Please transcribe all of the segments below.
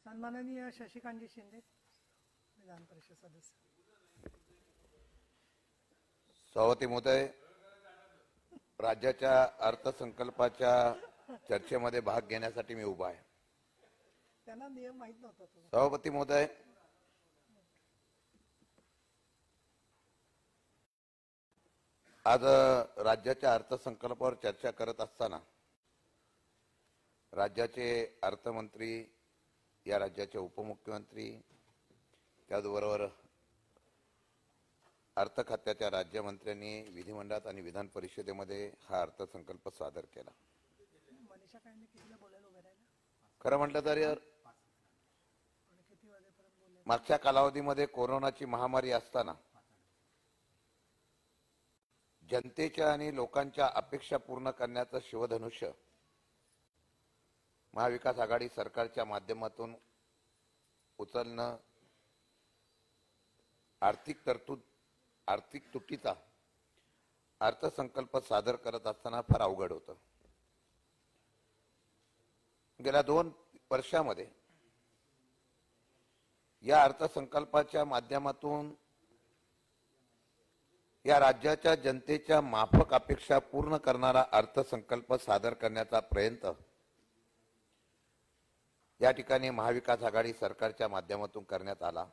सन्माननीय शशिकांतजी शिंदे, विधान परिषद सदस्य. सभापती महोदय, राज्याच्या अर्थसंकल्पाच्या चर्चेमध्ये भाग घेण्यासाठी मी उभा आहे. त्यांना नियम माहित नव्हता. सभापती महोदय, आज राज्याच्या अर्थसंकल्पावर चर्चा करत असताना राज्याचे अर्थमंत्री, या राज्याचे उपमुख्यमंत्री, त्याचबरोबर अर्थ खात्याच्या राज्यमंत्र्यांनी विधिमंडळात आणि विधान परिषदेमध्ये हा अर्थसंकल्प सादर केला. खरं म्हटलं तर मागच्या कालावधीमध्ये कोरोनाची महामारी असताना जनतेच्या आणि लोकांच्या अपेक्षा पूर्ण करण्याचं शिवधनुष्य महाविकास आघाडी सरकारच्या माध्यमातून उचलणं, आर्थिक तुटीचा अर्थसंकल्प सादर करत असताना फार अवघड होतं. गेल्या 2 वर्षामध्ये या अर्थसंकल्पाच्या माध्यमातून या राज्याच्या जनतेच्या माफक अपेक्षा पूर्ण करणारा अर्थसंकल्प सादर करण्याचा प्रयत्न या ठिकाणी महाविकास आघाडी सरकारच्या माध्यमातून करण्यात आला.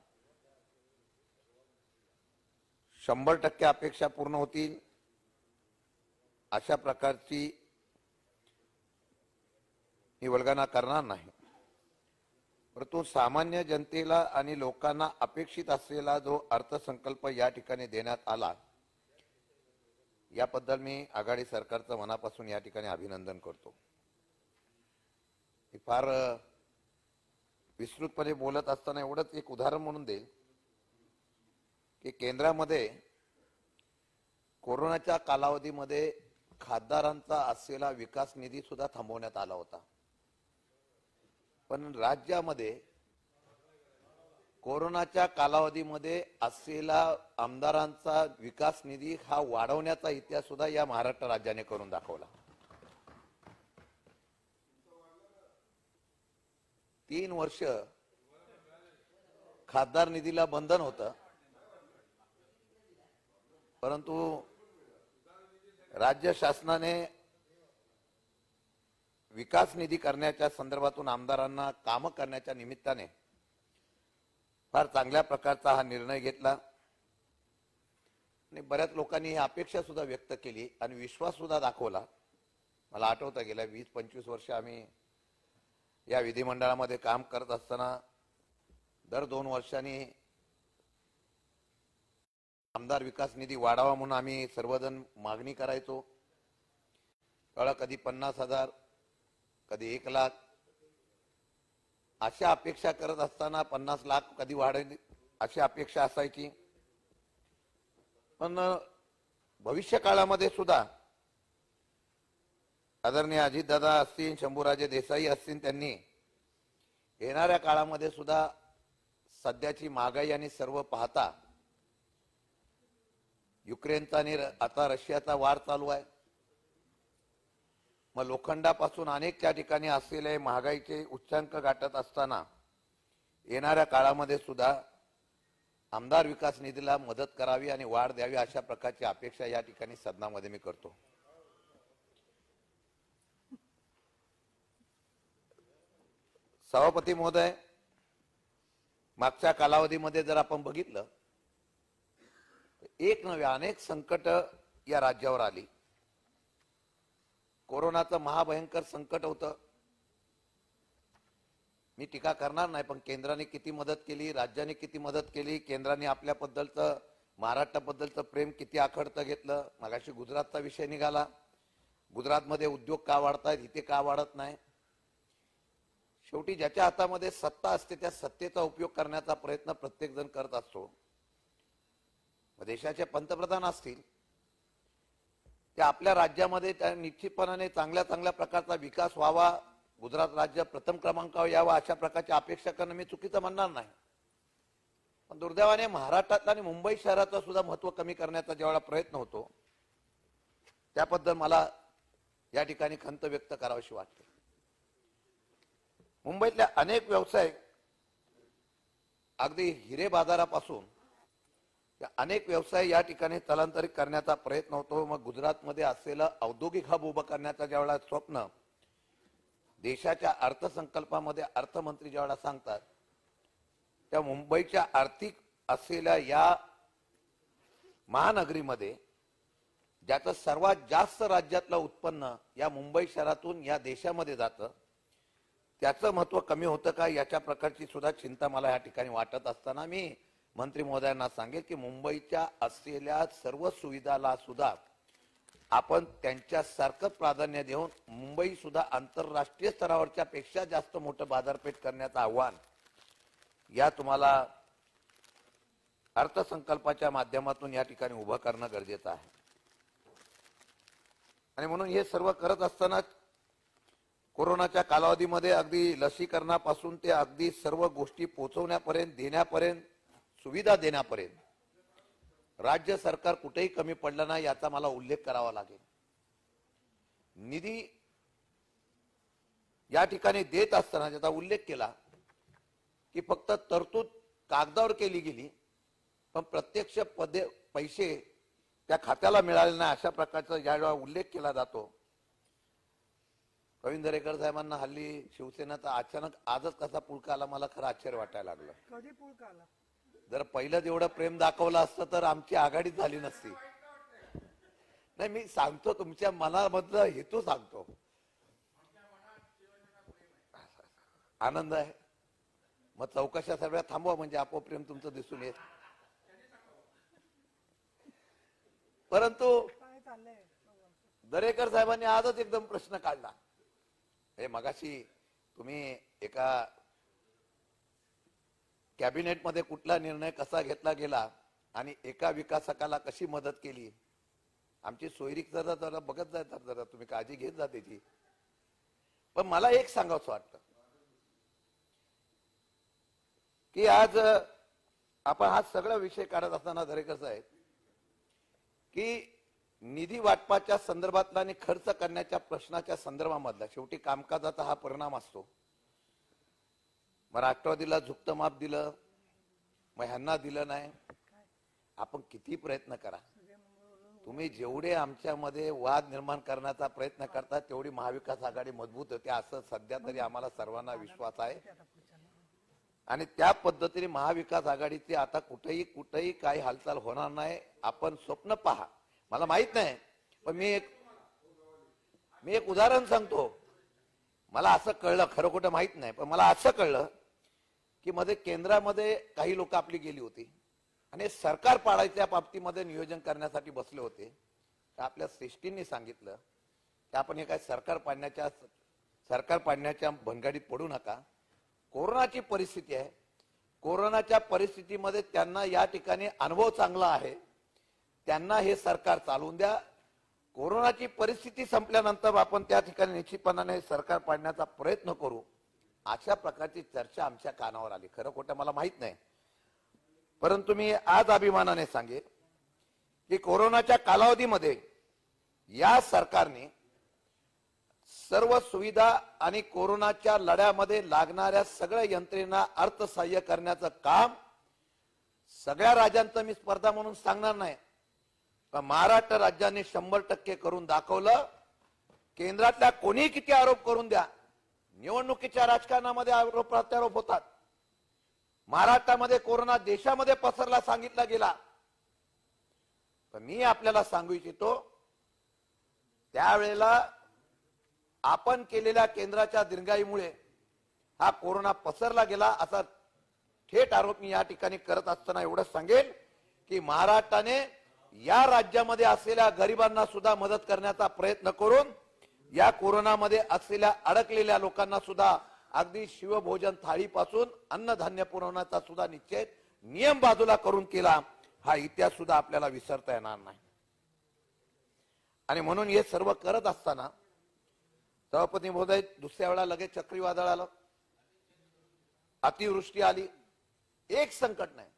100% अपेक्षा पूर्ण होतील अशा प्रकारची मी वल्गना करणार नाही, परंतु सामान्य जनतेला आणि लोकांना अपेक्षित असलेला जो अर्थसंकल्प या ठिकाणी देण्यात आला, याबद्दल मी आघाडी सरकारचं मनापासून या ठिकाणी अभिनंदन करतो. फार विस्तृतपणे बोलत असताना एवढंच एक उदाहरण म्हणून देईल की केंद्रामध्ये कोरोनाच्या कालावधीमध्ये खासदारांचा असलेला विकास निधी सुद्धा थांबवण्यात आला होता, पण राज्यामध्ये कोरोनाच्या कालावधीमध्ये असलेला आमदारांचा विकास निधी हा वाढवण्याचा इतिहास सुद्धा या महाराष्ट्र राज्याने करून दाखवला. 3 वर्ष खासदार निधीला बंधन होतं, परंतु राज्य शासनाने विकास निधी करण्याच्या संदर्भातून आमदारांना काम करण्याच्या निमित्ताने फार चांगल्या प्रकारचा हा निर्णय घेतला आणि बऱ्याच लोकांनी ही अपेक्षा सुद्धा व्यक्त केली आणि विश्वास सुद्धा दाखवला. मला आठवतं गेल्या 20-25 वर्ष आम्ही या विधिमंडळामध्ये काम करत असताना दर 2 वर्षांनी आमदार विकास निधी वाढावा म्हणून आम्ही सर्वजण मागणी करायचो. त्यावेळेला कधी 50,000, कधी 1 लाख अशा अपेक्षा करत असताना 50 लाख कधी वाढेल अशी अपेक्षा असायची. पण भविष्य काळामध्ये सुद्धा आदरणीय अजितदादा असतील, शंभूराजे देसाई असतील, त्यांनी येणाऱ्या काळामध्ये सुद्धा सध्याची महागाई आणि सर्व पाहता युक्रेनचा आणि आता रशियाचा वार चालू आहे, मग लोखंडापासून अनेक त्या ठिकाणी असलेले महागाईचे उच्चांक गाठत असताना येणाऱ्या काळामध्ये सुद्धा आमदार विकास निधीला मदत करावी आणि वाढ द्यावी अशा प्रकारची अपेक्षा या ठिकाणी सदनामध्ये मी करतो. सभापती महोदय, मागच्या कालावधीमध्ये जर आपण बघितलं, एक नव्हे अनेक संकट या राज्यावर आली. कोरोनाचं महाभयंकर संकट होतं. मी टीका करणार नाही, पण केंद्राने किती मदत केली, राज्याने किती मदत केली, केंद्राने आपल्याबद्दलचं, महाराष्ट्राबद्दलचं प्रेम किती आखडतं घेतलं. मगाशी गुजरातचा विषय निघाला. गुजरातमध्ये उद्योग का वाढतायत, इथे का वाढत नाही. शेवटी ज्याच्या हातामध्ये सत्ता असते त्या सत्तेचा उपयोग करण्याचा प्रयत्न प्रत्येक जण करत असतो. देशाचे पंतप्रधान असतील ते आपल्या राज्यामध्ये त्या निश्चितपणाने चांगल्या प्रकारचा विकास व्हावा, गुजरात राज्य प्रथम क्रमांकावर यावा अशा प्रकारची अपेक्षा करणं मी चुकीचं म्हणणार नाही. पण दुर्दैवाने महाराष्ट्रातला आणि मुंबई शहराचं सुद्धा महत्व कमी करण्याचा जेवढा प्रयत्न होतो त्याबद्दल मला या ठिकाणी खंत व्यक्त करावीशी वाटते. मुंबईतल्या अनेक व्यवसाय अगदी हिरे बाजारापासून अनेक व्यवसाय या ठिकाणी स्थलांतरित करण्याचा प्रयत्न होतो. मग गुजरातमध्ये असलेलं औद्योगिक हब उभं करण्याचा ज्यावेळेला स्वप्न देशाच्या अर्थसंकल्पामध्ये अर्थमंत्री ज्यावेळेला सांगतात, त्या मुंबईच्या आर्थिक असलेल्या या महानगरीमध्ये ज्याचं सर्वात जास्त राज्यातलं उत्पन्न या मुंबई शहरातून या देशामध्ये जातं, त्याचं महत्व कमी होतं का याच्या प्रकारची सुद्धा चिंता मला या ठिकाणी वाटत असताना मी मंत्री महोदयांना सांगेल की मुंबईच्या असलेल्या सर्व सुविधाला सुद्धा आपण त्यांच्यासारखं प्राधान्य देऊन मुंबई सुद्धा आंतरराष्ट्रीय स्तरावरच्या पेक्षा जास्त मोठं बाजारपेठ करण्याचं आव्हान या तुम्हाला अर्थसंकल्पाच्या माध्यमातून या ठिकाणी उभं करणं गरजेचं आहे. आणि म्हणून हे सर्व करत असताना कोरोनाच्या कालावधीमध्ये अगदी लसीकरणापासून ते अगदी सर्व गोष्टी पोहोचवण्यापर्यंत, देण्यापर्यंत, सुविधा देण्यापर्यंत राज्य सरकार कुठेही कमी पडलं नाही याचा मला उल्लेख करावा लागेल. निधी या ठिकाणी देत असताना ज्याचा उल्लेख केला की फक्त तरतूद कागदावर केली गेली पण प्रत्यक्ष पैसे त्या खात्याला मिळाले नाही अशा प्रकारचा ज्यावेळेला उल्लेख केला जातो. प्रवीण दरेकर साहेबांना हल्ली शिवसेनेचा अचानक आजच कसा पुळका आला मला खरं आश्चर्य वाटायला लागलं. कधी पुळका आला? जर पहिलं एवढं प्रेम दाखवलं असतं तर आमची आघाडी झाली नसती. नाही, मी सांगतो, तुमच्या मनामधला हेतू सांगतो. आनंद आहे. मग चौकशा सगळ्या थांबवा म्हणजे आपोआप प्रेम तुमचं दिसून येत. परंतु काय चाललंय? दरेकर साहेबांनी आजच एकदम प्रश्न काढला. हे मगाशी तुम्ही एका कॅबिनेटमध्ये कुठला निर्णय कसा घेतला गेला आणि एका विकासकाला कशी मदत केली. आमची सोयरीक जरा बघत जातात, जरा तुम्ही काळजी घेत जा त्याची. पण मला एक सांगावंसं वाटतं की आज आपण हा सगळा विषय काढत असताना दरेकर साहेब की निधी वाटपाच्या संदर्भातला आणि खर्च करण्याच्या प्रश्नाच्या संदर्भामधला शेवटी कामकाजाचा हा परिणाम असतो. मग राष्ट्रवादीला झुकतं माप दिलं, मग ह्यांना दिलं नाही. आपण किती प्रयत्न करा, तुम्ही जेवढे आमच्यामध्ये वाद निर्माण करण्याचा प्रयत्न करता तेवढी महाविकास आघाडी मजबूत होते असं सध्या तरी आम्हाला सर्वांना विश्वास आहे. आणि त्या पद्धतीने महाविकास आघाडीची आता कुठेही काही हालचाल होणार नाही. आपण स्वप्न पहा. मला माहित नाही पण मी एक उदाहरण सांगतो. मला असं कळलं, खरं खोटं माहित नाही, पण मला असं कळलं की मध्ये केंद्रामध्ये काही लोक आपली गेली होती आणि सरकार पाडायच्या बाबतीमध्ये नियोजन करण्यासाठी बसले होते. आपल्या श्रेष्ठींनी सांगितलं की आपण हे काय सरकार पाडण्याच्या भनगडीत पडू नका. कोरोनाची परिस्थिती आहे, कोरोनाच्या परिस्थितीमध्ये त्यांना या ठिकाणी अनुभव चांगला आहे, त्यांना हे सरकार चालवून द्या. कोरोनाची परिस्थिती संपल्यानंतर आपण त्या ठिकाणी निश्चितपणाने सरकार पाडण्याचा प्रयत्न करू. अशा प्रकारची चर्चा आमच्या कानावर आली. खरं खोटं मला माहित नाही, परंतु मी आज अभिमानाने सांगेन की कोरोनाच्या कालावधीमध्ये या सरकारने सर्व सुविधा आणि कोरोनाच्या लढ्यामध्ये लागणाऱ्या सगळ्या यंत्रणा अर्थसहाय्य करण्याचं काम सगळ्या राज्यांचं मी स्पर्धा म्हणून सांगणार नाही, पण महाराष्ट्र राज्याने 100% करून दाखवलं. केंद्रातल्या कोणी किती आरोप करून द्या, निवडणुकीच्या राजकारणामध्ये आरोप प्रत्यारोप होतात. महाराष्ट्रामध्ये कोरोना देशामध्ये पसरला सांगितला गेला, पण मी आपल्याला सांगू इच्छितो त्यावेळेला आपण केलेल्या केंद्राच्या दिरंगाईमुळे हा कोरोना पसरला गेला असा थेट आरोप मी या ठिकाणी करत असताना एवढंच सांगेन की महाराष्ट्राने या राज्यामध्ये असलेल्या गरिबांना सुद्धा मदत करण्याचा प्रयत्न करून या कोरोनामध्ये असलेल्या अडकलेल्या लोकांना सुद्धा अगदी शिवभोजन थाळीपासून अन्नधान्य पुरवण्याचा सुद्धा नियम बाजूला करून केला. हा इतिहास सुद्धा आपल्याला विसरता येणार नाही. आणि म्हणून हे सर्व करत असताना सभापती महोदय दुसऱ्या वेळा लगेच चक्रीवादळ आलं, अतिवृष्टी आली. एक संकट नाही,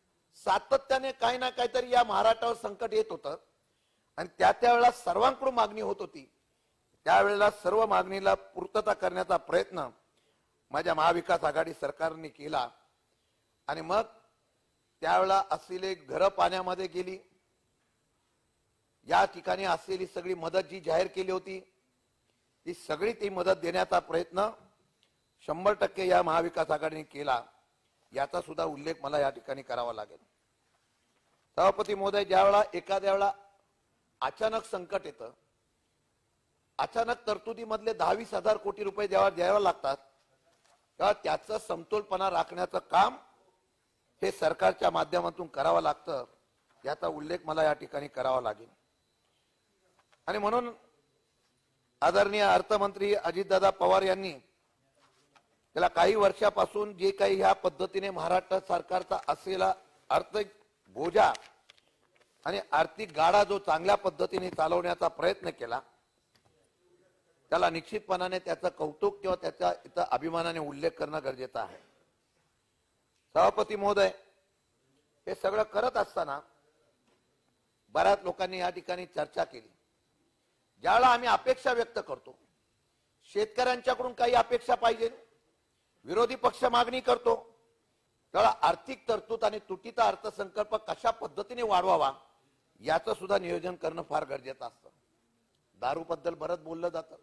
सातत्याने काही ना काहीतरी या महाराष्ट्रावर संकट येत होतं आणि त्यावेळेला सर्वांकडून मागणी होत होती. त्यावेळेला सर्व मागणीला पूर्तता करण्याचा प्रयत्न माझ्या महाविकास आघाडी सरकारने केला आणि मग त्यावेळेला असलेले घरं पाण्यामध्ये गेली. या ठिकाणी असलेली सगळी मदत जी जाहीर केली होती ती सगळी ती मदत देण्याचा प्रयत्न 100% या महाविकास आघाडीने केला. याचा सुद्धा उल्लेख मला या ठिकाणी करावा लागेल. सभापती महोदय, ज्यावेळेला एखाद्या वेळेला अचानक संकट येतं, अचानक तरतुदीमधले 10-20 हजार कोटी रुपये द्यावे लागतात, तेव्हा त्याचं समतोलपणा राखण्याचं काम हे सरकारच्या माध्यमातून करावं लागतं. याचा उल्लेख मला या ठिकाणी करावा लागेल. आणि म्हणून आदरणीय अर्थमंत्री अजितदादा पवार यांनी त्याला काही वर्षापासून जे काही ह्या पद्धतीने महाराष्ट्र सरकारचा असलेला आर्थिक बोजा आणि आर्थिक गाडा जो चांगल्या पद्धतीने चालवण्याचा प्रयत्न केला, त्याला निश्चितपणाने त्याचं कौतुक किंवा त्याचा इथं अभिमानाने उल्लेख करणं गरजेचं आहे. सभापती महोदय, हे सगळं करत असताना बऱ्याच लोकांनी या ठिकाणी चर्चा केली. ज्यावेळेला आम्ही अपेक्षा व्यक्त करतो, शेतकऱ्यांच्याकडून काही अपेक्षा पाहिजे, विरोधी पक्ष मागणी करतो, त्यावेळेला आर्थिक तरतूद आणि तुटीचा अर्थसंकल्प कशा पद्धतीने वाढवावा याचं सुद्धा नियोजन करणं फार गरजेचं असतं. दारूबद्दल बरंच बोललं जातं.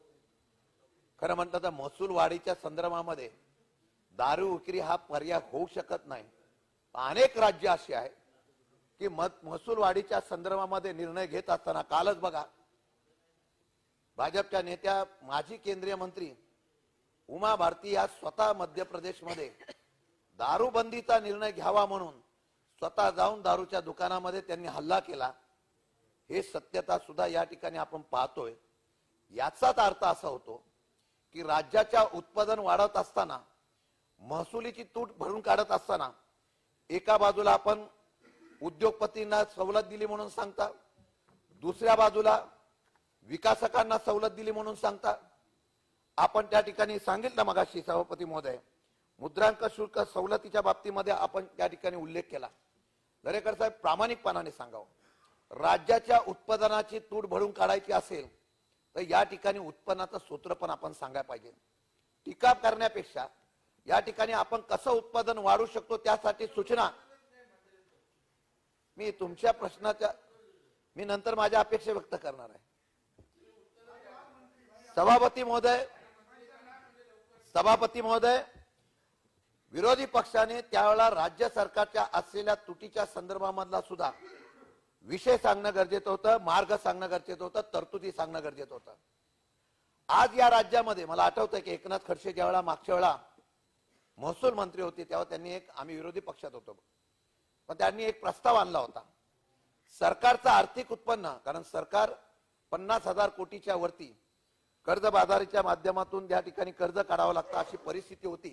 खरं म्हटलं तर महसूल वाढीच्या संदर्भामध्ये दारू विक्री हा पर्याय होऊ शकत नाही. अनेक राज्य अशी आहे की महसूल वाढीच्या संदर्भामध्ये निर्णय घेत असताना, कालच बघा भाजपच्या नेत्या माजी केंद्रीय मंत्री उमा भारती या स्वतः मध्य प्रदेशमध्ये दारूबंदीचा निर्णय घ्यावा म्हणून स्वतः जाऊन दारूच्या दुकानामध्ये त्यांनी हल्ला केला. हे सत्यता सुद्धा या ठिकाणी आपण पाहतोय. याचाच अर्थ असा होतो की राज्याच्या उत्पादन वाढत असताना, महसुलीची तूट भरून काढत असताना, एका बाजूला आपण उद्योगपतींना सवलत दिली म्हणून सांगता, दुसऱ्या बाजूला विकासकांना सवलत दिली म्हणून सांगता. आपण त्या ठिकाणी सांगितलं मगाशी सभापती महोदय, मुद्रांक शुल्क सवलतीच्या बाबतीमध्ये आपण त्या ठिकाणी उल्लेख केला. दरेकर साहेब, प्रामाणिकपणाने सांगावं, राज्याच्या उत्पादनाची तूट भरून काढायची असेल तर या ठिकाणी उत्पन्नाचं सूत्र पण आपण सांगायला पाहिजे. टीका करण्यापेक्षा या ठिकाणी आपण कसं उत्पादन वाढू शकतो त्यासाठी सूचना. मी तुमच्या प्रश्नाच्या मी नंतर माझ्या अपेक्षा व्यक्त करणार आहे. सभापती महोदय, विरोधी पक्षाने त्यावेळेला राज्य सरकारच्या असलेल्या तुटीच्या संदर्भामधला सुद्धा विषय सांगणं गरजेचं होतं, मार्ग सांगणं गरजेचं होतं, तरतुदी सांगणं गरजेचं होतं. आज या राज्यामध्ये मला आठवतंय की एकनाथ खडसे ज्यावेळेला मागच्या वेळा महसूल मंत्री होते तेव्हा त्यांनी आम्ही विरोधी पक्षात होतो, पण त्यांनी एक प्रस्ताव आणला होता. सरकारचं आर्थिक उत्पन्न, कारण सरकार 50,000 कोटीच्या वरती कर्जबाजारीच्या माध्यमातून त्या ठिकाणी कर्ज काढावं लागतं अशी परिस्थिती होती.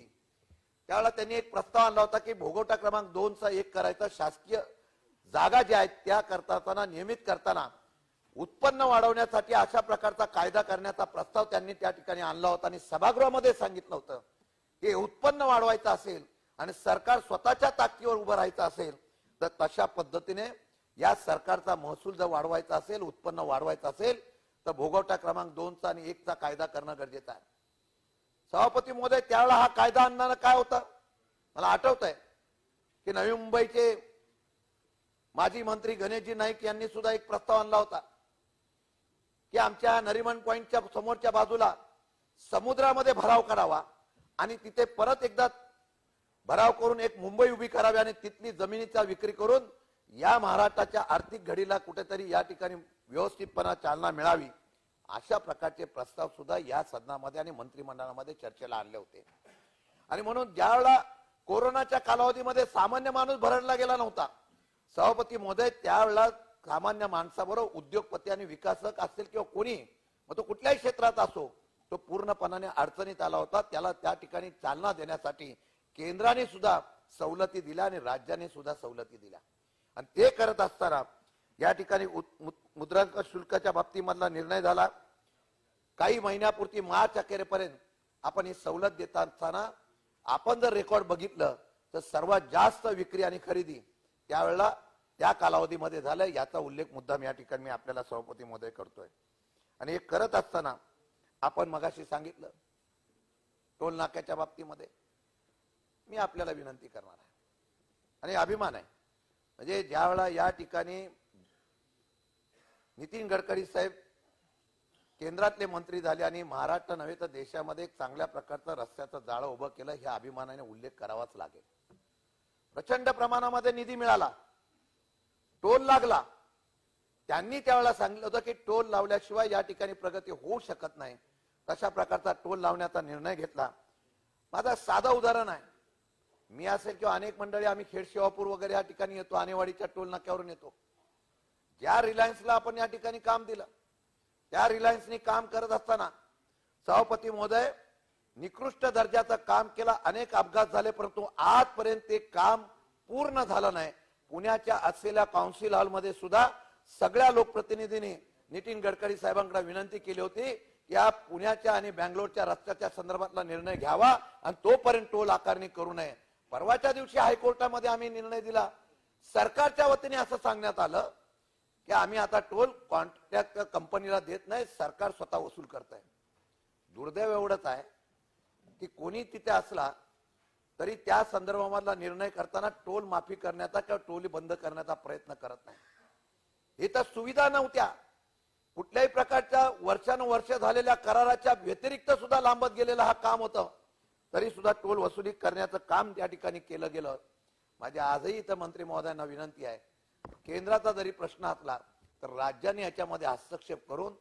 त्यावेळेला त्यांनी एक प्रस्ताव आणला होता की भोगवटा क्रमांक 2चा 1 करायचा. शासकीय जागा ज्या आहेत त्या करताना, नियमित करताना उत्पन्न वाढवण्यासाठी अशा प्रकारचा कायदा करण्याचा प्रस्ताव त्यांनी त्या ठिकाणी आणला होता. आणि सभागृहामध्ये सांगितलं होतं की उत्पन्न वाढवायचं असेल आणि सरकार स्वतःच्या ताकदीवर उभं राहायचं असेल तर तशा पद्धतीने या सरकारचा महसूल जर वाढवायचा असेल, उत्पन्न वाढवायचं असेल तर भोगवटा क्रमांक 2चा आणि 1चा कायदा करणं गरजेचं आहे. सभापती महोदय, त्यावेळेला हा कायदा आणताना काय होता, मला आठवत आहे की नवी मुंबईचे माजी मंत्री गणेशजी नाईक यांनी सुद्धा एक प्रस्ताव आणला होता की आमच्या नरिमन पॉइंटच्या समोरच्या बाजूला समुद्रामध्ये भराव करावा आणि तिथे परत एकदा भराव करून एक मुंबई उभी करावी आणि तिथली जमिनीचा विक्री करून या महाराष्ट्राच्या आर्थिक घडीला कुठेतरी या ठिकाणी व्यवस्थितपणा चालना मिळावी. अशा प्रकारचे प्रस्ताव सुद्धा या सदनामध्ये आणि मंत्रिमंडळामध्ये चर्चेला आणले होते. आणि म्हणून ज्यावेळेला कोरोनाच्या कालावधीमध्ये सामान्य माणूस भरडला गेला नव्हता, सभापती महोदय, त्यावेळेला सामान्य माणसाबरोबर उद्योगपती आणि विकासक असतील किंवा कोणी, मग तो कुठल्याही क्षेत्रात असो, तो पूर्णपणाने अडचणीत आला होता. त्याला त्या ठिकाणी चालना देण्यासाठी केंद्राने सुद्धा सवलती दिल्या आणि राज्याने सुद्धा सवलती दिल्या. आणि ते करत असताना या ठिकाणी मुद्रांक शुल्काच्या बाबतीमधला निर्णय झाला. काही महिन्यापुरती मार्च अखेरपर्यंत आपण ही सवलत देत असताना आपण जर रेकॉर्ड बघितलं तर सर्वात जास्त विक्री आणि खरेदी त्यावेळेला त्या कालावधीमध्ये झालं. याचा उल्लेख मुद्दाम या ठिकाणी मी आपल्याला सभापती महोदय करतोय. आणि हे करत असताना आपण मगाशी सांगितलं टोल नाक्याच्या बाबतीमध्ये मी आपल्याला विनंती करणार आहे आणि अभिमान आहे म्हणजे ज्या वेळा या ठिकाणी नितीन गडकरी साहेब केंद्रातले मंत्री झाले आणि महाराष्ट्र नव्हे तर देशामध्ये एक चांगल्या प्रकारचं रस्त्याचं जाळं उभं केलं, हे अभिमानाने उल्लेख करावाच लागेल. प्रचंड प्रमाणामध्ये निधी मिळाला, टोल लागला. त्यांनी त्यावेळेला सांगितलं होतं की टोल लावल्याशिवाय या ठिकाणी प्रगती होऊ शकत नाही. तशा प्रकारचा टोल लावण्याचा निर्णय घेतला. माझा साधा उदाहरण आहे, मी असेल किंवा अनेक मंडळी आम्ही खेड शिवापूर वगैरे या ठिकाणी येतो, आणेवाडीच्या टोल नाक्यावरून येतो. ज्या रिलायन्सला आपण या ठिकाणी काम दिलं, त्या रिलायन्सनी काम करत असताना सभापती महोदय निकृष्ट दर्जाचं काम केलं, अनेक अपघात झाले, परंतु आजपर्यंत ते काम पूर्ण झालं नाही. पुण्याच्या असलेल्या काउन्सिल हॉलमध्ये सुद्धा सगळ्या लोकप्रतिनिधींनी नितीन गडकरी साहेबांकडे विनंती केली होती की या पुण्याच्या आणि बँगलोरच्या रस्त्याच्या संदर्भातला निर्णय घ्यावा आणि तोपर्यंत टोल आकारणी करू नये. परवाच्या दिवशी हायकोर्टामध्ये आम्ही निर्णय दिला. सरकारच्या वतीने असं सांगण्यात आलं की आम्ही आता टोल कॉन्ट्रॅक्ट कंपनीला देत नाही, सरकार स्वतः वसूल करत आहे. दुर्दैव एवढंच आहे की कोणी तिथे असला तरी त्या संदर्भामधला निर्णय करताना टोल माफी करण्याचा किंवा टोल बंद करण्याचा प्रयत्न करत नाही. इथं सुविधा नव्हत्या, कुठल्याही प्रकारच्या वर्षानुवर्ष झालेल्या कराराच्या व्यतिरिक्त सुद्धा लांबत गेलेलं हा काम होतं, तरी सुद्धा टोल वसुली करण्याचं काम त्या ठिकाणी केलं गेलं. माझी आजही इथं मंत्री महोदयांना विनंती आहे, केंद्राचा जरी प्रश्न असला तर राज्याने याच्यामध्ये हस्तक्षेप करून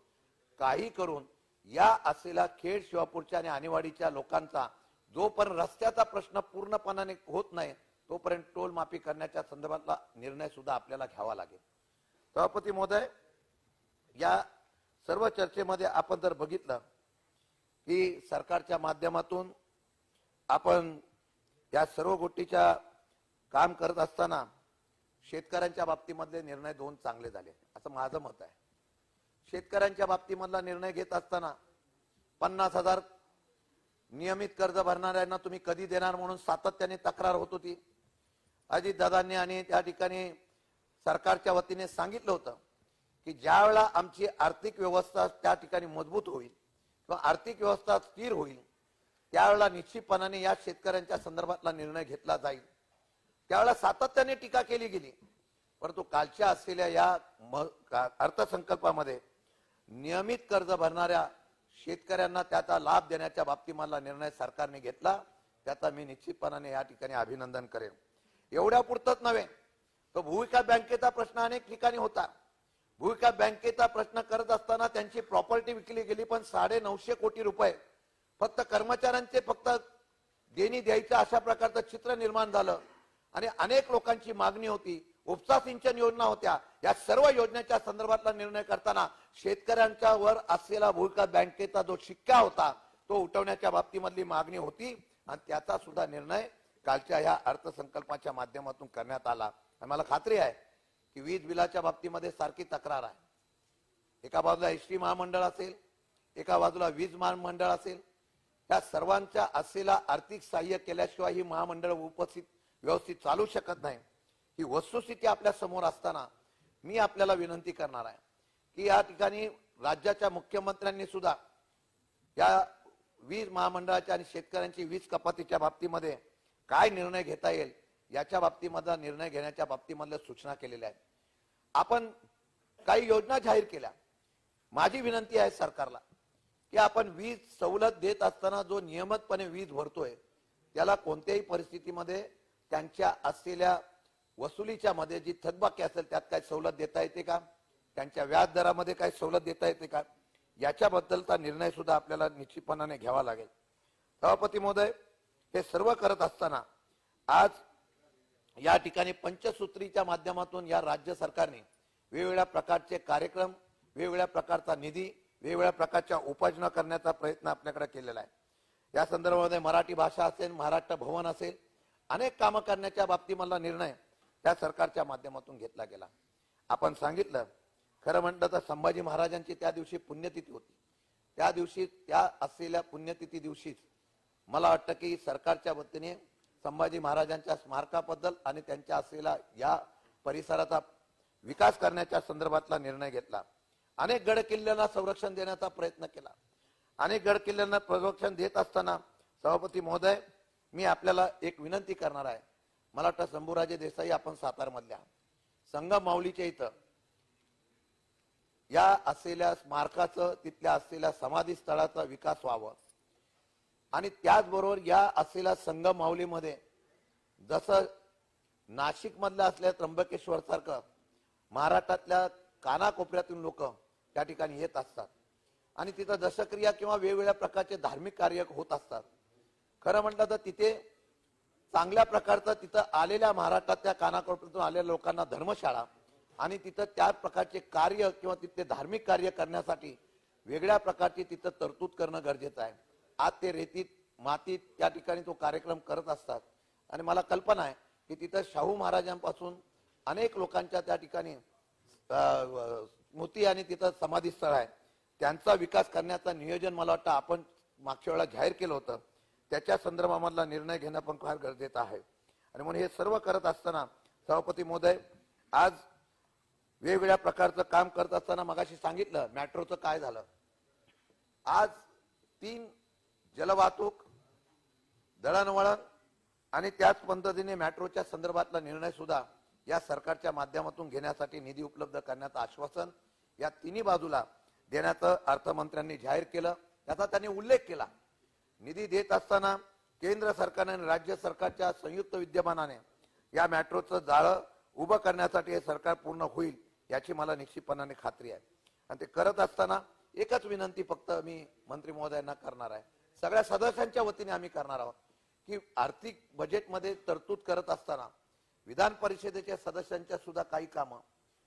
काही करून या असलेल्या खेड शिवापूरच्या आणि आणेवाडीच्या लोकांचा जोपर्यंत रस्त्याचा प्रश्न पूर्णपणाने होत नाही तोपर्यंत टोल माफी करण्याच्या संदर्भातला निर्णय सुद्धा आपल्याला घ्यावा लागेल. सभापती महोदय, या सर्व चर्चेमध्ये आपण जर बघितलं की सरकारच्या माध्यमातून आपण या सर्व गोष्टीच्या काम करत असताना शेतकऱ्यांच्या बाबतीमधले निर्णय दोन चांगले झाले असं माझं मत आहे. शेतकऱ्यांच्या बाबतीमधला निर्णय घेत असताना 50,000 नियमित कर्ज भरणाऱ्यांना तुम्ही कधी देणार म्हणून सातत्याने तक्रार होत होती. अजितदादांनी आणि त्या ठिकाणी सरकारच्या वतीने सांगितलं होतं की ज्या वेळा आमची आर्थिक व्यवस्था त्या ठिकाणी मजबूत होईल किंवा आर्थिक व्यवस्था स्थिर होईल त्यावेळेला निश्चितपणाने या शेतकऱ्यांच्या संदर्भातला निर्णय घेतला जाईल. त्यावेळेला सातत्याने टीका केली गेली, परंतु कालच्या असलेल्या या अर्थसंकल्पामध्ये नियमित कर्ज भरणाऱ्या शेतकऱ्यांना त्याचा लाभ देण्याच्या बाबतीमधला निर्णय सरकारने घेतला, त्याचा मी निश्चितपणाने या ठिकाणी अभिनंदन करेन. एवढ्या पुरतच नव्हे, तो भूविकास बँकेचा प्रश्न अनेक ठिकाणी होता. भूविकास बँकेचा प्रश्न करत असताना त्यांची प्रॉपर्टी विकली गेली, पण 950 कोटी रुपये फक्त कर्मचाऱ्यांचे फक्त देणी द्यायचं अशा प्रकारचं चित्र निर्माण झालं आणि अनेक लोकांची मागणी होती. उपसा सिंचन योजना होत्या. या सर्व योजनेच्या संदर्भातला निर्णय करताना शेतकऱ्यांच्या वर असलेला भूविकास बँकेचा जो शिक्का होता तो उठवण्याच्या बाबतीमधली मागणी होती आणि त्याचा सुद्धा निर्णय कालच्या या अर्थसंकल्पाच्या माध्यमातून करण्यात आला. मला खात्री आहे की वीज बिलाच्या बाबतीमध्ये सारखी तक्रार आहे. एका बाजूला एसटी महामंडळ असेल, एका बाजूला वीज महामंडळ असेल, या सर्वांच्या असलेला आर्थिक सहाय्य केल्याशिवाय ही महामंडळ व्यवस्थित चालू शकत नाही. ही वस्तुस्थिती आपल्या समोर असताना मी आपल्याला विनंती करणार आहे की या ठिकाणी राज्याच्या मुख्यमंत्र्यांनी सुद्धा या वीज महामंडळाच्या आणि शेतकऱ्यांची वीज कपातीच्या बाबतीमध्ये काय निर्णय घेता येईल याच्या बाबतीमध्ये निर्णय घेण्याच्या बाबतीमधल्या सूचना केलेल्या आहेत. आपण काही योजना जाहीर केल्या. माझी विनंती आहे सरकारला की आपण वीज सवलत देत असताना जो नियमितपणे वीज भरतोय त्याला कोणत्याही परिस्थितीमध्ये त्यांच्या असलेल्या वसुलीच्या मध्ये जी थकबाकी असेल त्यात काय सवलत देता येते का, त्यांच्या व्याज दरामध्ये काय सवलत देता येते का, याच्याबद्दलचा निर्णय सुद्धा आपल्याला निश्चितपणाने घ्यावा लागेल. सभापती महोदय, हे सर्व करत असताना आज या ठिकाणी पंचसूत्रीच्या माध्यमातून या राज्य सरकारने वेगवेगळ्या प्रकारचे कार्यक्रम, वेगवेगळ्या प्रकारचा निधी, वेगवेगळ्या प्रकारच्या उपाययोजना करण्याचा प्रयत्न आपल्याकडे केलेला आहे. या संदर्भामध्ये मराठी भाषा असेल, महाराष्ट्र भवन असेल, अनेक कामं करण्याच्या बाबतीमधला निर्णय त्या सरकारच्या माध्यमातून घेतला गेला. आपण सांगितलं, खरं म्हटलं तर संभाजी महाराजांची त्या दिवशी पुण्यतिथी होती. त्या दिवशी त्या असलेल्या पुण्यतिथी दिवशीच मला वाटतं की सरकारच्या वतीने संभाजी महाराजांच्या स्मारकाबद्दल आणि त्यांच्या असलेल्या या परिसराचा विकास करण्याच्या संदर्भातला निर्णय घेतला. अनेक गड किल्ल्यांना संरक्षण देण्याचा प्रयत्न केला. अनेक गड किल्ल्यांना संरक्षण देत असताना सभापती महोदय, मी आपल्याला एक विनंती करणार आहे. मला वाटतं शंभूराजे देसाई आपण सातारमधल्या, संगम माऊलीच्या इथं या असलेल्या स्मारकाचं, तिथल्या असलेल्या समाधी स्थळाचा विकास व्हावा आणि त्याचबरोबर या असलेल्या संगम माऊलीमध्ये जसं नाशिक मधल्या असलेल्या त्र्यंबकेश्वर सारखं महाराष्ट्रातल्या कानाकोपऱ्यातून लोक त्या ठिकाणी येत असतात आणि तिथं दशक्रिया किंवा वेगवेगळ्या प्रकारचे धार्मिक कार्य होत असतात. खरं म्हटलं तर तिथे चांगल्या प्रकारचं तिथं आलेल्या महाराष्ट्रातल्या कानाकोपऱ्यातून आलेल्या लोकांना धर्मशाळा आणि तिथं त्या प्रकारचे कार्य किंवा तिथले धार्मिक कार्य करण्यासाठी वेगळ्या प्रकारची तिथं तरतूद करणं गरजेचं आहे. आज ते रेतीत मातीत त्या ठिकाणी तो कार्यक्रम करत असतात आणि मला कल्पना आहे की तिथं शाहू महाराजांपासून अनेक लोकांच्या त्या ठिकाणी स्मृती आणि तिथं समाधी स्थळ आहे. त्यांचा विकास करण्याचं नियोजन मला वाटतं आपण मागच्या वेळा जाहीर केलं होतं. त्याच्या संदर्भामधला निर्णय घेणं पण फार गरजेचं आहे. आणि म्हणून हे सर्व करत असताना सभापती महोदय आज वेगवेगळ्या प्रकारचं काम करत असताना मगाशी सांगितलं मेट्रोचं काय झालं. आज 3 जलवाहतूक, दळणवळण आणि त्याच पद्धतीने मेट्रोच्या संदर्भातला निर्णय सुद्धा या सरकारच्या माध्यमातून घेण्यासाठी निधी उपलब्ध करण्याचं आश्वासन या तिन्ही बाजूला देण्याचं अर्थमंत्र्यांनी जाहीर केलं. त्याचा त्यांनी उल्लेख केला. निधी देत असताना केंद्र सरकारने आणि राज्य सरकारच्या संयुक्त विद्यमानाने या मेट्रोचं जाळं उभं करण्यासाठी हे सरकार पूर्ण होईल याची मला निश्चितपणाने खात्री आहे. आणि ते करत असताना एकच विनंती फक्त मी मंत्री महोदयांना करणार आहे, सगळ्या सदस्यांच्या वतीने आम्ही करणार आहोत की आर्थिक बजेटमध्ये तरतूद करत असताना विधान परिषदेच्या सदस्यांच्या सुद्धा काही कामं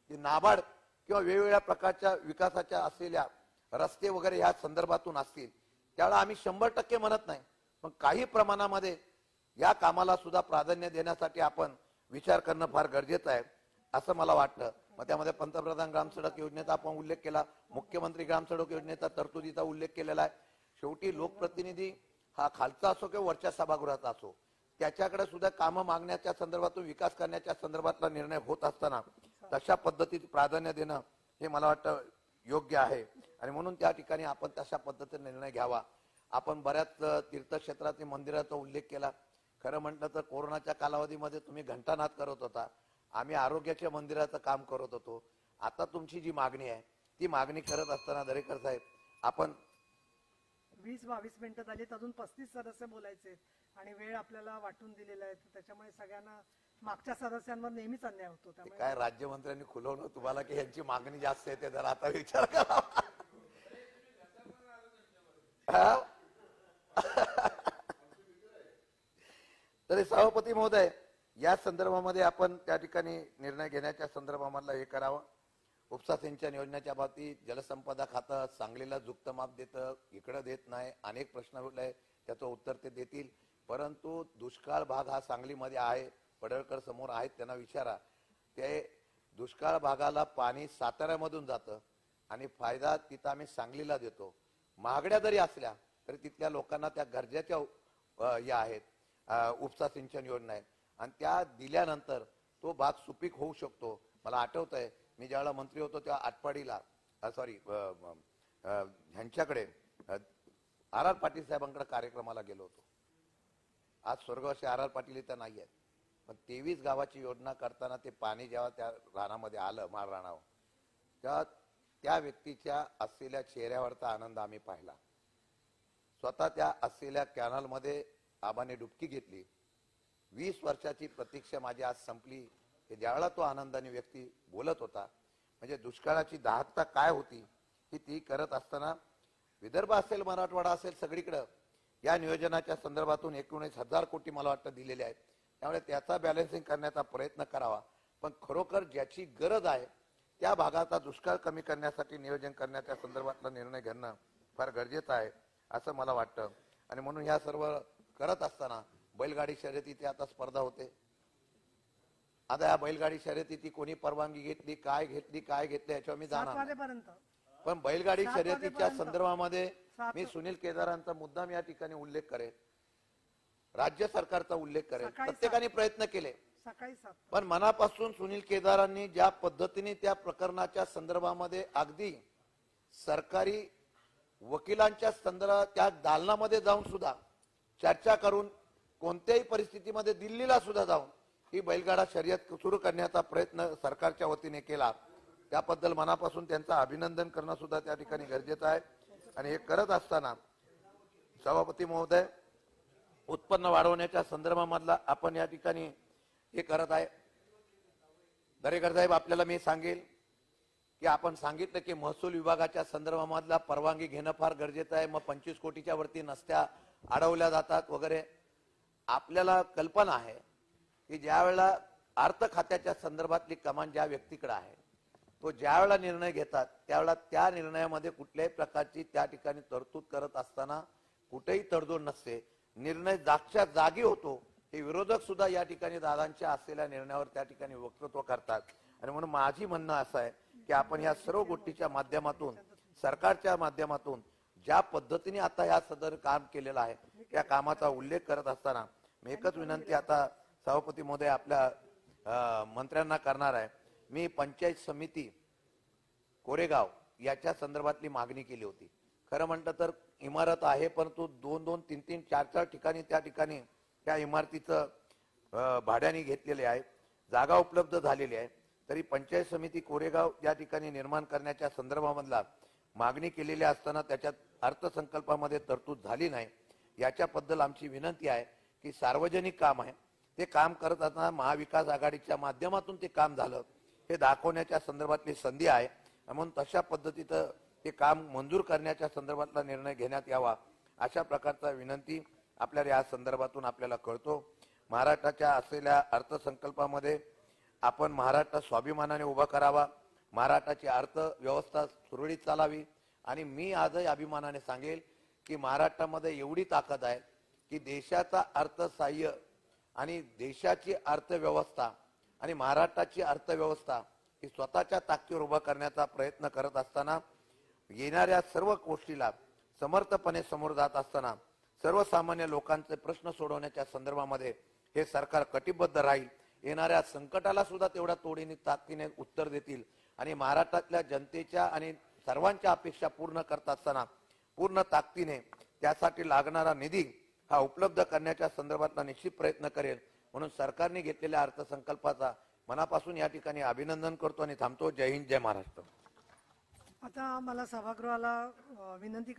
की नाबार्ड किंवा वेगवेगळ्या प्रकारच्या विकासाच्या असलेल्या रस्ते वगैरे ह्या संदर्भातून असतील त्यावेळेला आम्ही 100% म्हणत नाही, पण काही प्रमाणामध्ये या कामाला सुद्धा प्राधान्य देण्यासाठी आपण विचार करणं फार गरजेचं आहे असं मला वाटतं. मग त्यामध्ये पंतप्रधान ग्रामसडक योजनेचा आपण उल्लेख केला, मुख्यमंत्री ग्रामसडक योजनेचा तरतुदीचा उल्लेख केलेला आहे. शेवटी लोकप्रतिनिधी हा खालचा असो किंवा वरच्या सभागृहाचा असो त्याच्याकडे सुद्धा कामं मागण्याच्या संदर्भातून विकास करण्याच्या संदर्भातला निर्णय होत असताना तशा पद्धतीत प्राधान्य देणं हे मला वाटतं योग्य आहे. आणि म्हणून त्या ठिकाणी आपण तशा पद्धतीने निर्णय घ्यावा. आपण बऱ्याच तीर्थक्षेत्रातील मंदिराचा उल्लेख केला. खरं म्हटलं तर कोरोनाच्या कालावधीमध्ये तुम्ही घंटानाद करत होता, आम्ही आरोग्याच्या मंदिराचं काम करत होतो. आता तुमची जी मागणी आहे ती मागणी करत असताना दरेकर साहेब आपण 20-22 मिनिटं झालीत, अजून 35 सदस्य बोलायचे आणि वेळ आपल्याला वाटून दिलेला आहे. त्याच्यामुळे सगळ्यांना मागच्या सदस्यांवर नेहमीच अन्याय होतो. त्यामुळे काय राज्यमंत्र्यांनी खुलवलं तुम्हाला की यांची मागणी जास्त येते, जरा आता विचार करा. तरी सभापती महोदय या संदर्भामध्ये आपण त्या ठिकाणी निर्णय घेण्याच्या संदर्भामधला हे करावं. उपसा सिंचन योजनेच्या बाबतीत जलसंपदा खातं सांगलीला जुक्त माप देतं, इकडं देत नाही. अनेक प्रश्न उठले, त्याचं उत्तर ते देतील. परंतु दुष्काळ भाग हा सांगलीमध्ये आहे, पडळकर समोर आहेत, त्यांना विचारा. ते दुष्काळ भागाला पाणी साताऱ्यामधून जातं आणि फायदा तिथं आम्ही सांगलीला देतो. महागड्या जरी असल्या तरी तिथल्या लोकांना त्या गरजेच्या या आहेत उपसा सिंचन योजना आहेत आणि त्या दिल्यानंतर तो भाग सुपीक होऊ शकतो. मला आठवत आहे मी ज्यावेळेला मंत्री होतो तेव्हा आटपाडीला ह्यांच्याकडे आर पाटील साहेबांकडे कार्यक्रमाला गेलो होतो. आज स्वर्गवासी आर पाटील इथं नाही आहेत, पण 23 गावाची योजना करताना ते पाणी जेव्हा त्या रानामध्ये आलं, माळ रानावर, तेव्हा त्या व्यक्तीच्या असलेल्या चेहऱ्यावरचा आनंद आम्ही पाहिला. स्वतः त्या असलेल्या कॅनलमध्ये आबाने डुबकी घेतली. 20 वर्षाची प्रतीक्षा माझी आज संपली की ज्यावेळेला तो आनंदाने व्यक्ती बोलत होता. म्हणजे दुष्काळाची दाहकता काय होती ही ती करत असताना विदर्भ असेल, मराठवाडा असेल, सगळीकडं या नियोजनाच्या संदर्भातून 19,000 कोटी मला वाटतं दिलेले आहेत. त्यामुळे त्याचा बॅलन्सिंग करण्याचा प्रयत्न करावा. पण खरोखर ज्याची गरज आहे त्या भागाचा दुष्काळ कमी करण्यासाठी नियोजन करण्याच्या संदर्भातला निर्णय घेणं फार गरजेचं आहे असं मला वाटतं. आणि म्हणून ह्या सर्व करत असताना बैलगाडी शर्यतीची आता स्पर्धा होते. आता या बैलगाडी शर्यतीची कोणी परवानगी घेतली, काय घेतली याच्यावर मी जाणार नाही. पण बैलगाडी शर्यतीच्या संदर्भामध्ये मी सुनील केदारांचा मुद्दाम या ठिकाणी उल्लेख करेन, राज्य सरकारचा उल्लेख करेन. प्रत्येकाने प्रयत्न केले, पण मनापासून सुनील केदारांनी ज्या पद्धतीने त्या प्रकरणाच्या संदर्भामध्ये अगदी सरकारी वकिलांच्या संदर्भात त्या दालनामध्ये जाऊन सुद्धा चर्चा करून कोणत्याही परिस्थितीमध्ये दिल्लीला सुद्धा जाऊन ही बैलगाडा शर्यत सुरू करण्याचा प्रयत्न सरकारच्या वतीने केला, त्याबद्दल मनापासून त्यांचं अभिनंदन करणं सुद्धा त्या ठिकाणी गरजेचं आहे. आणि हे करत असताना सभापती महोदय, उत्पन्न वाढवण्याच्या संदर्भामधला आपण या ठिकाणी हे करत आहे. दरेकर साहेब, आपल्याला मी सांगेल की आपण सांगितलं की महसूल विभागाच्या संदर्भामधला परवानगी घेणं फार गरजेचं आहे. मग 25 कोटीच्या वरती नसत्या अडवल्या जातात वगैरे. आपल्याला कल्पना आहे की ज्या वेळेला अर्थ खात्याच्या संदर्भातली कमान ज्या व्यक्तीकडे आहे, तो ज्या वेळेला निर्णय घेतात त्यावेळेला त्या निर्णयामध्ये कुठल्याही प्रकारची त्या ठिकाणी तरतूद करत असताना कुठेही तडजोड नसते. निर्णय जागच्या जागी होतो. हे विरोधक सुद्धा या ठिकाणी दादांच्या असलेल्या निर्णयावर त्या ठिकाणी वक्तृत्व करतात. आणि म्हणून माझी म्हणणं असं आहे की आपण या सर्व गोष्टीच्या माध्यमातून, सरकारच्या माध्यमातून ज्या पद्धतीने आता या सदर काम केलेलं आहे त्या कामाचा उल्लेख करत असताना मी एकच विनंती आता सभापती महोदय आपल्या मंत्र्यांना करणार आहे. मी पंचायत समिती कोरेगाव याच्या संदर्भातली मागणी केली होती. खरं म्हटलं तर इमारत आहे, परंतु 2-2, 3-3, 4-4 ठिकाणी त्या ठिकाणी त्या इमारतीचं भाड्याने घेतलेले आहे. जागा उपलब्ध झालेली आहे. तरी पंचायत समिती कोरेगाव या ठिकाणी निर्माण करण्याच्या संदर्भामधला मागणी केलेली असताना त्याच्यात अर्थसंकल्पामध्ये तरतूद झाली नाही. याच्याबद्दल आमची विनंती आहे की सार्वजनिक काम आहे, ते काम करत असताना महाविकास आघाडीच्या माध्यमातून ते काम झालं हे दाखवण्याच्या संदर्भातली संधी आहे. म्हणून तशा पद्धतीचं ते काम मंजूर करण्याच्या संदर्भातला निर्णय घेण्यात यावा, अशा प्रकारचा विनंती आपल्याला या संदर्भातून आपल्याला कळतो. महाराष्ट्राच्या असलेल्या अर्थसंकल्पामध्ये आपण महाराष्ट्र स्वाभिमानाने उभा करावा, महाराष्ट्राची अर्थव्यवस्था सुरळीत चालावी. आणि मी आजही अभिमानाने सांगेल की महाराष्ट्रामध्ये एवढी ताकद आहे की देशाचा अर्थसहाय्य आणि देशाची अर्थव्यवस्था आणि महाराष्ट्राची अर्थव्यवस्था ही स्वतःच्या ताकदीवर उभा करण्याचा प्रयत्न करत असताना, येणाऱ्या सर्व गोष्टीला समर्थपणे समोर जात असताना सर्वसामान्य लोकांचे प्रश्न सोडवण्याच्या संदर्भामध्ये हे सरकार कटिबद्ध राहील. येणाऱ्या संकटाला सुद्धा तेवढ्या तोडीने ताकदीने उत्तर देतील. आणि महाराष्ट्रातल्या जनतेच्या आणि सर्वांच्या अपेक्षा पूर्ण करत असताना पूर्ण ताकदीने त्यासाठी लागणारा निधी हा उपलब्ध करण्याच्या संदर्भातला निश्चित प्रयत्न करेल. म्हणून सरकारने घेतलेल्या अर्थसंकल्पाचा मनापासून या ठिकाणी अभिनंदन करतो आणि थांबतो. जय हिंद, जय महाराष्ट्र. आता मला सभागृहाला विनंती